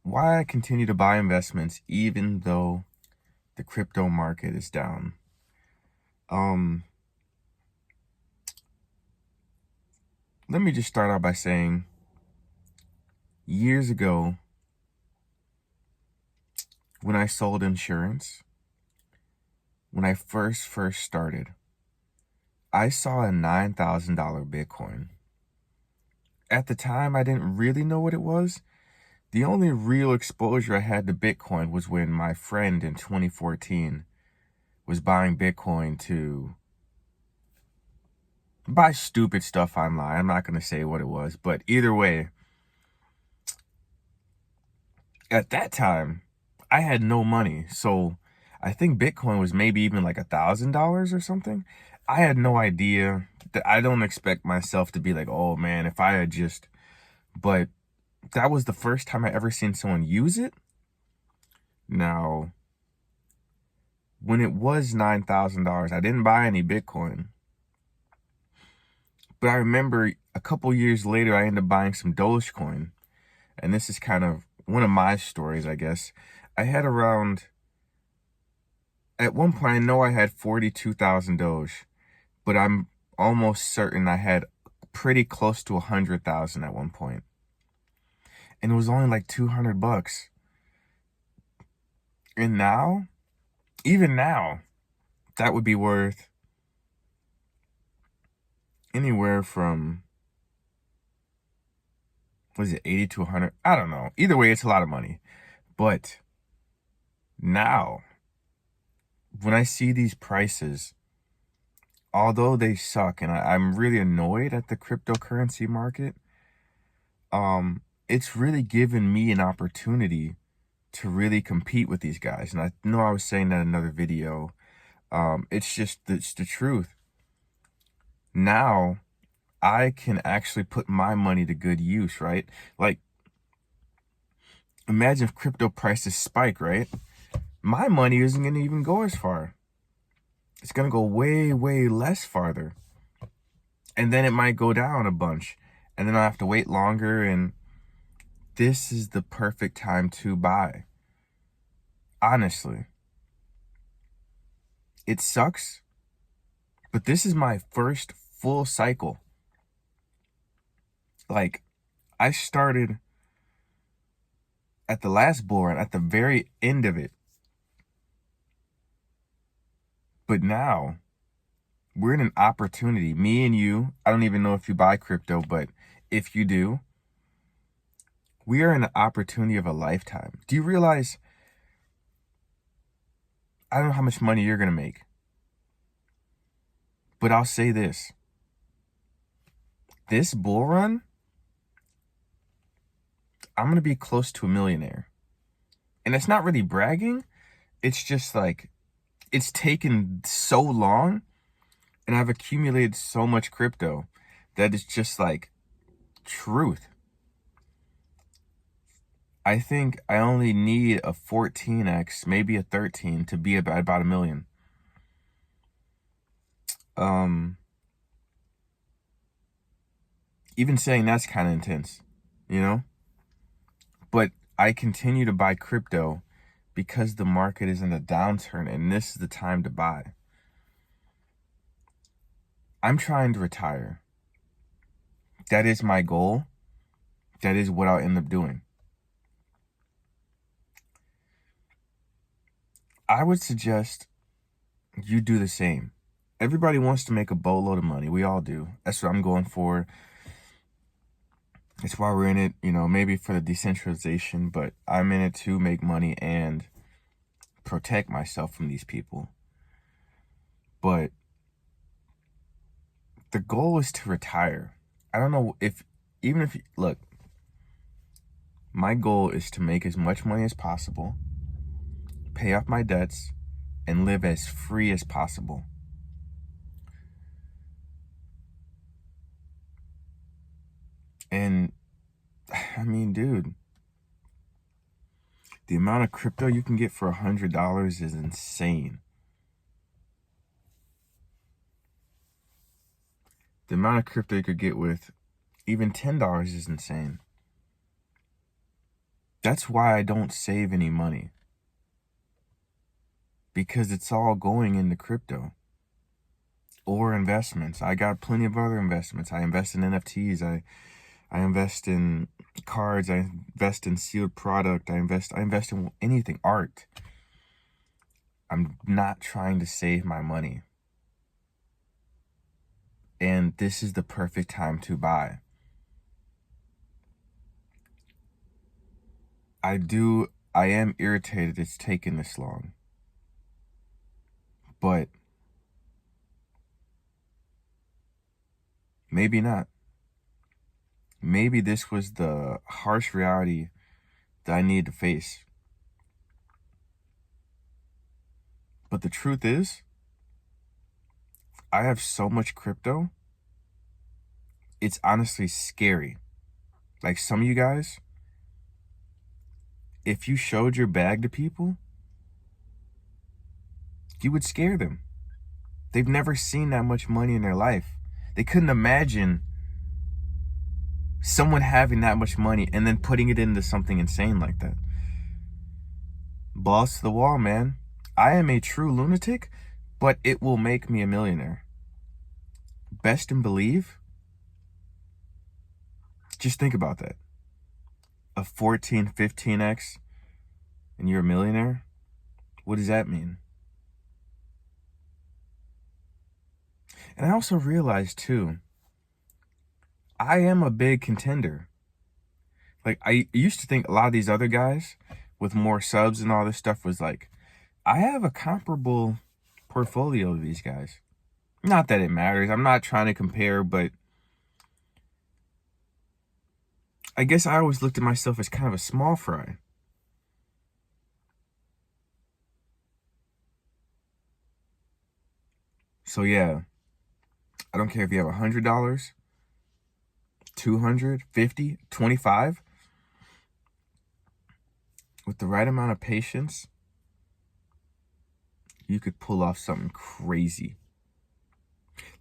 why I continue to buy investments even though the crypto market is down. Um, Let me just start out by saying years ago when I sold insurance, when I first started, I saw a $9,000 Bitcoin. At the time, I didn't really know what it was. The only real exposure I had to Bitcoin was when my friend in 2014 was buying Bitcoin to buy stupid stuff online. I'm not going to say what it was, but either way, at that time, I had no money. So I think Bitcoin was maybe even like $1,000 or something. I had no idea. That I don't expect myself to be like, oh man, if I had just, but that was the first time I ever seen someone use it. Now, when it was $9,000, I didn't buy any Bitcoin. But I remember a couple years later, I ended up buying some Dogecoin. And this is kind of one of my stories, I guess. I had around, at one point, I know I had 42,000 Doge, but I'm almost certain I had pretty close to 100,000 at one point. And it was only like 200 bucks. And now, even now, that would be worth anywhere from, what is it, 80 to 100? I don't know. Either way, it's a lot of money. But now, when I see these prices, although they suck, and I'm really annoyed at the cryptocurrency market, it's really given me an opportunity to really compete with these guys. And I know I was saying that in another video. It's the truth. Now, I can actually put my money to good use, right? Like, imagine if crypto prices spike, right? My money isn't going to even go as far. It's going to go way, way less farther. And then it might go down a bunch. And then I'll have to wait longer. And this is the perfect time to buy. Honestly. It sucks. But this is my first full cycle. Like, I started at the last bull run, at the very end of it. But now, we're in an opportunity. Me and you, I don't even know if you buy crypto, but if you do, we are in an opportunity of a lifetime. Do you realize, I don't know how much money you're going to make, but I'll say this. This bull run, I'm going to be close to a millionaire. And it's not really bragging. It's just like, it's taken so long and I've accumulated so much crypto that it's just like truth. I think I only need a 14x, maybe a 13 to be about a million. Even saying that's kind of intense, you know? But I continue to buy crypto because the market is in a downturn and this is the time to buy. I'm trying to retire. That is my goal. That is what I'll end up doing. I would suggest you do the same. Everybody wants to make a boatload of money. We all do. That's what I'm going for. It's why we're in it, you know, maybe for the decentralization, but I'm in it to make money and protect myself from these people. But the goal is to retire. I don't know if, even if, look, my goal is to make as much money as possible, pay off my debts, and live as free as possible. And, I mean, dude, the amount of crypto you can get for $100 is insane. The amount of crypto you could get with even $10 is insane. That's why I don't save any money, because it's all going into crypto or investments. I got plenty of other investments. I invest in NFTs. I invest in cards. I invest in sealed product. I invest in anything, art. I'm not trying to save my money. And this is the perfect time to buy. I am irritated it's taken this long. But maybe not. Maybe this was the harsh reality that I needed to face. But the truth is, I have so much crypto, it's honestly scary. Like some of you guys, if you showed your bag to people, you would scare them. They've never seen that much money in their life. They couldn't imagine someone having that much money and then putting it into something insane like that. Balls to the wall, man. I am a true lunatic, but it will make me a millionaire. Best and believe. Just think about that. A 14, 15x and you're a millionaire? What does that mean? And I also realized too, I am a big contender. Like I used to think a lot of these other guys with more subs and all this stuff was like, I have a comparable portfolio to these guys. Not that it matters. I'm not trying to compare, but I guess I always looked at myself as kind of a small fry. So yeah, I don't care if you have $100, 200, 50, 25. With the right amount of patience, you could pull off something crazy.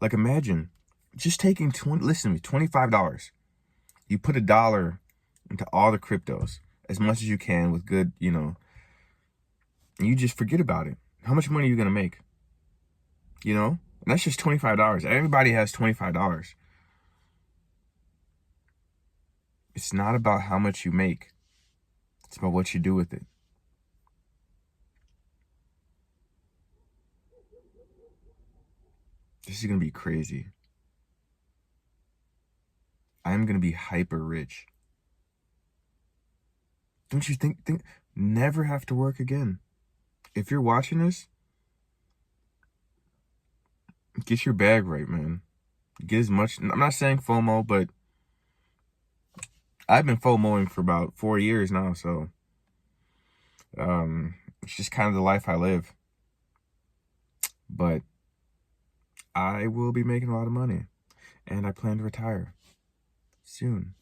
Like imagine just taking listen to me, $25. You put $1 into all the cryptos, as much as you can with good, and you just forget about it. How much money are you gonna make? And that's just $25. Everybody has $25. It's not about how much you make. It's about what you do with it. This is gonna be crazy. I'm gonna be hyper rich. Don't you think never have to work again? If you're watching this, get your bag right, man. Get as much. I'm not saying FOMO, but I've been FOMOing for about 4 years now, so it's just kind of the life I live. But I will be making a lot of money, and I plan to retire soon.